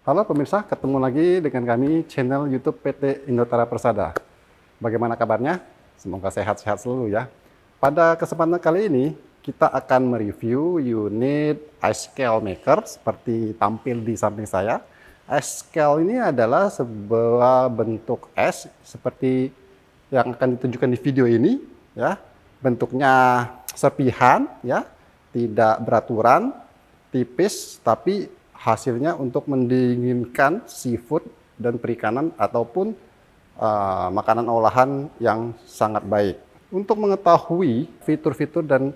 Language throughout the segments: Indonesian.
Halo pemirsa, ketemu lagi dengan kami channel YouTube PT Indotara Persada. Bagaimana kabarnya? Semoga sehat-sehat selalu ya. Pada kesempatan kali ini, kita akan mereview unit ice scale maker seperti tampil di samping saya. Ice scale ini adalah sebuah bentuk es seperti yang akan ditunjukkan di video ini, ya. Bentuknya serpihan, ya, tidak beraturan, tipis, tapi hasilnya untuk mendinginkan seafood dan perikanan ataupun makanan olahan yang sangat baik. Untuk mengetahui fitur-fitur dan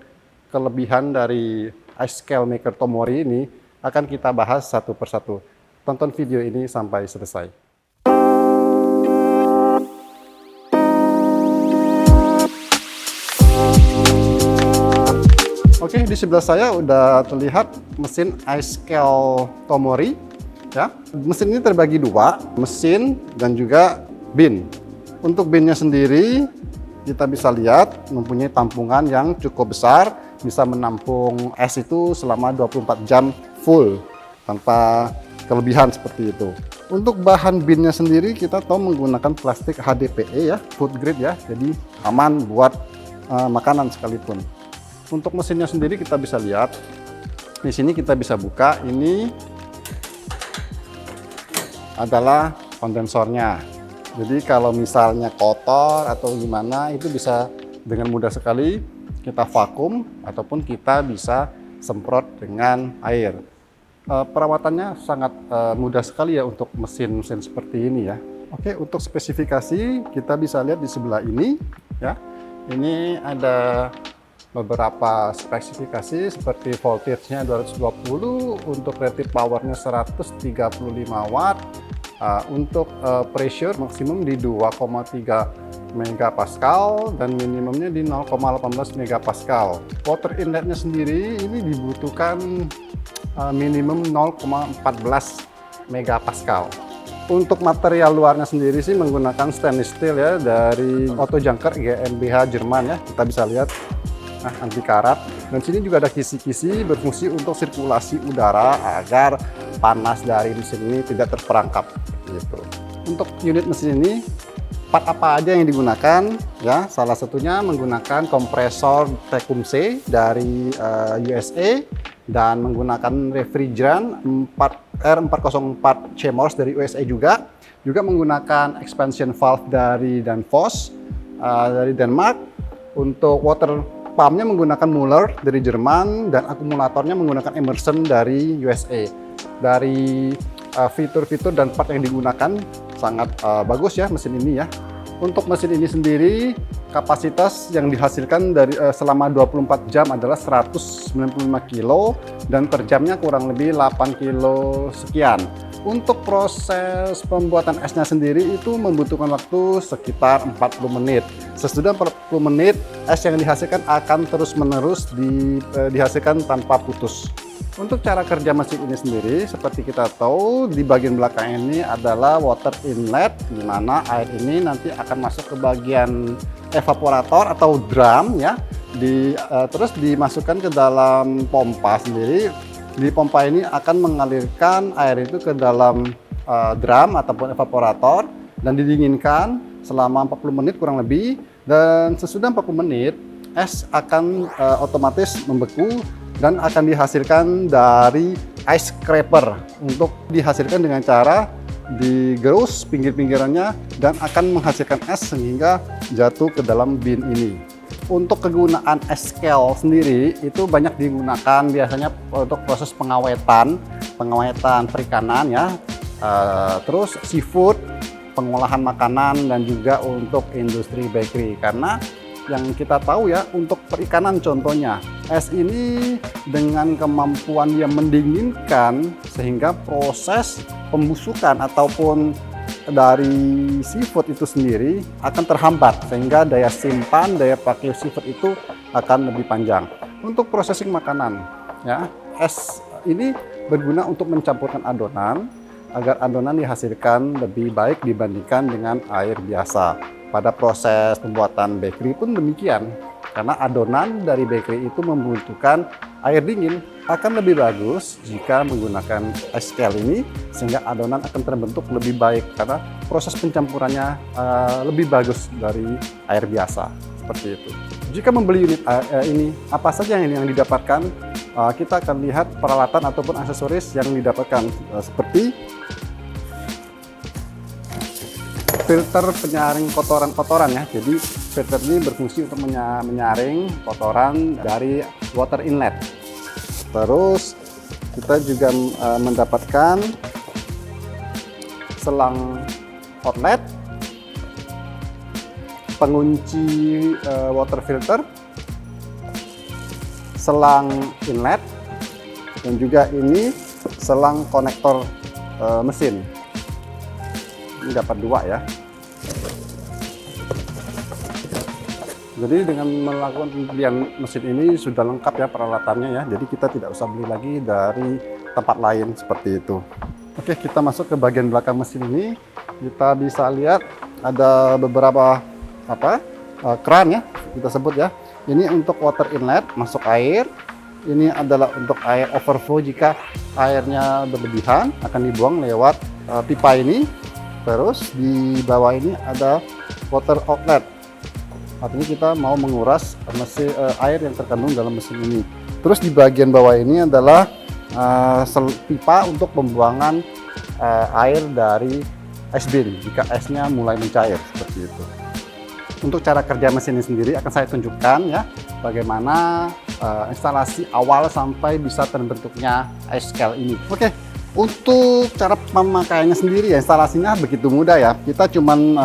kelebihan dari ice scale maker Tomori ini akan kita bahas satu persatu. Tonton video ini sampai selesai. Oke, di sebelah saya udah terlihat mesin ice scale Tomori. Ya, mesin ini terbagi dua, mesin dan juga bin. Untuk binnya sendiri, kita bisa lihat mempunyai tampungan yang cukup besar, bisa menampung es itu selama 24 jam full, tanpa kelebihan seperti itu. Untuk bahan binnya sendiri, kita tahu menggunakan plastik HDPE ya, food grade ya, jadi aman buat makanan sekalipun. Untuk mesinnya sendiri kita bisa lihat, di sini kita bisa buka, ini adalah kondensornya. Jadi kalau misalnya kotor atau gimana, itu bisa dengan mudah sekali kita vakum ataupun kita bisa semprot dengan air. Perawatannya sangat mudah sekali ya untuk mesin-mesin seperti ini ya. Oke, untuk spesifikasi kita bisa lihat di sebelah ini ya. Ini ada beberapa spesifikasi seperti voltage-nya 220, untuk rated power-nya 135 watt, untuk pressure maksimum di 2,3 megapascal dan minimumnya di 0,18 megapascal. Water inlet-nya sendiri ini dibutuhkan minimum 0,14 megapascal. Untuk material luarnya sendiri sih menggunakan stainless steel ya, dari Otto Junker GmbH Jerman ya, kita bisa lihat. Nah, anti karat, dan sini juga ada kisi-kisi berfungsi untuk sirkulasi udara agar panas dari mesin ini tidak terperangkap gitu. Untuk unit mesin ini part apa aja yang digunakan ya, salah satunya menggunakan kompresor Tecumseh dari USA dan menggunakan refrigeran R404 Chemours dari USA juga menggunakan expansion valve dari Danfoss dari Denmark. Untuk water pumpnya menggunakan Mueller dari Jerman dan akumulatornya menggunakan Emerson dari USA. Dari fitur-fitur dan part yang digunakan sangat bagus ya mesin ini ya. Untuk mesin ini sendiri kapasitas yang dihasilkan dari selama 24 jam adalah 195 kilo dan per jamnya kurang lebih 8 kilo sekian. Untuk proses pembuatan esnya sendiri itu membutuhkan waktu sekitar 40 menit. Sesudah 40 menit, es yang dihasilkan akan terus-menerus dihasilkan tanpa putus. Untuk cara kerja mesin ini sendiri, seperti kita tahu, di bagian belakang ini adalah water inlet, di mana air ini nanti akan masuk ke bagian evaporator atau drum ya, terus dimasukkan ke dalam pompa sendiri. Di pompa ini akan mengalirkan air itu ke dalam drum ataupun evaporator dan didinginkan selama 40 menit kurang lebih, dan sesudah 40 menit es akan otomatis membeku dan akan dihasilkan dari ice scraper. Untuk dihasilkan dengan cara digerus pinggir-pinggirannya dan akan menghasilkan es sehingga jatuh ke dalam bin ini. Untuk kegunaan ice scale sendiri itu banyak digunakan biasanya untuk proses pengawetan perikanan ya, terus seafood, pengolahan makanan, dan juga untuk industri bakery. Karena yang kita tahu ya, untuk perikanan contohnya, es ini dengan kemampuan yang mendinginkan sehingga proses pembusukan ataupun dari seafood itu sendiri akan terhambat, sehingga daya simpan, daya pakai seafood itu akan lebih panjang. Untuk processing makanan ya, es ini berguna untuk mencampurkan adonan agar adonan dihasilkan lebih baik dibandingkan dengan air biasa. Pada proses pembuatan bakery pun demikian, karena adonan dari bakery itu membutuhkan air dingin akan lebih bagus jika menggunakan ice scale ini, sehingga adonan akan terbentuk lebih baik karena proses pencampurannya lebih bagus dari air biasa, seperti itu. Jika membeli unit ini, apa saja yang didapatkan? Kita akan lihat peralatan ataupun aksesoris yang didapatkan, seperti filter penyaring kotoran-kotoran ya. Jadi filter ini berfungsi untuk menyaring kotoran dari water inlet. Terus kita juga mendapatkan selang outlet, pengunci water filter, selang inlet, dan juga ini selang konektor mesin. Ini dapat 2 ya. Jadi dengan melakukan pembelian mesin ini sudah lengkap ya peralatannya ya. Jadi kita tidak usah beli lagi dari tempat lain seperti itu. Oke, kita masuk ke bagian belakang mesin ini. Kita bisa lihat ada beberapa keran ya, kita sebut ya. Ini untuk water inlet, masuk air. Ini adalah untuk air overflow, jika airnya berlebihan akan dibuang lewat pipa ini. Terus di bawah ini ada water outlet, artinya kita mau menguras air yang terkandung dalam mesin ini. Terus di bagian bawah ini adalah pipa untuk pembuangan air dari ice bin jika esnya mulai mencair, seperti itu. Untuk cara kerja mesin ini sendiri akan saya tunjukkan ya, bagaimana instalasi awal sampai bisa terbentuknya ice scale ini. Oke. Untuk cara pemakaiannya sendiri ya, instalasinya begitu mudah ya. Kita cuman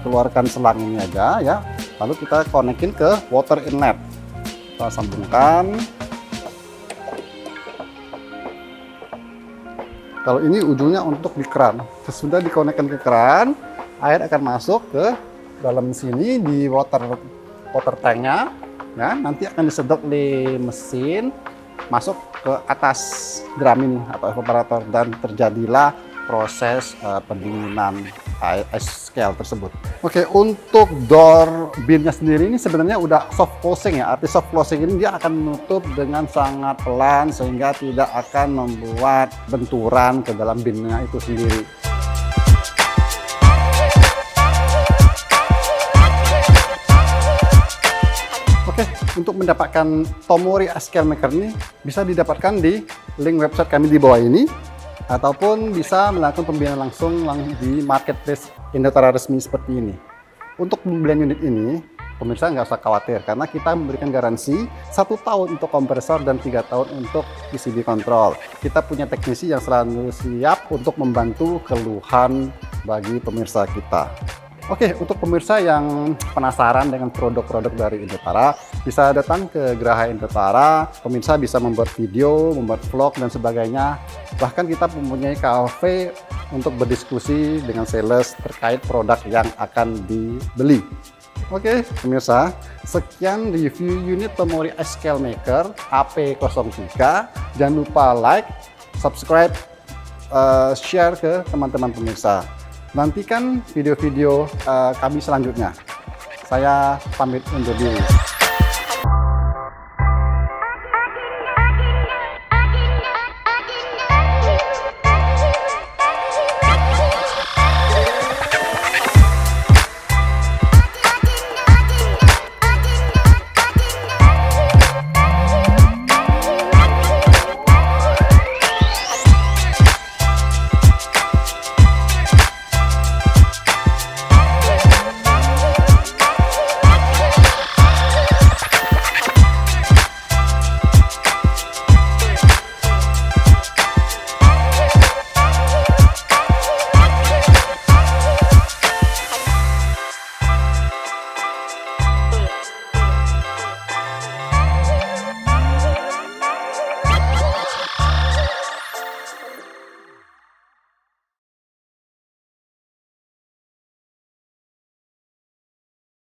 keluarkan selang ini aja ya, lalu kita konekin ke water inlet. Kita sambungkan. Kalau ini ujungnya untuk di keran. Sesudah dikonekkan ke keran, air akan masuk ke dalam sini di water tanknya ya. Nanti akan disedot di mesin, masuk ke atas drum ini atau evaporator, dan terjadilah proses pendinginan ice scale tersebut. Oke, untuk door binnya sendiri ini sebenarnya udah soft closing ya. Arti soft closing ini dia akan menutup dengan sangat pelan sehingga tidak akan membuat benturan ke dalam binnya itu sendiri. Oke, untuk mendapatkan Tomori Ice Scale Maker ini bisa didapatkan di link website kami di bawah ini, ataupun bisa melakukan pembelian langsung di marketplace Indotara resmi seperti ini. Untuk pembelian unit ini, pemirsa nggak usah khawatir karena kita memberikan garansi 1 tahun untuk kompresor dan 3 tahun untuk PCB control. Kita punya teknisi yang selalu siap untuk membantu keluhan bagi pemirsa kita. Oke, untuk pemirsa yang penasaran dengan produk-produk dari Indotara, bisa datang ke Geraha Indotara. Pemirsa bisa membuat video, membuat vlog, dan sebagainya. Bahkan kita mempunyai cafe untuk berdiskusi dengan sales terkait produk yang akan dibeli. Oke, pemirsa, sekian review unit Tomori Ice Scale Maker AP03. Jangan lupa like, subscribe, share ke teman-teman pemirsa. Nantikan video-video kami selanjutnya. Saya pamit undur diri.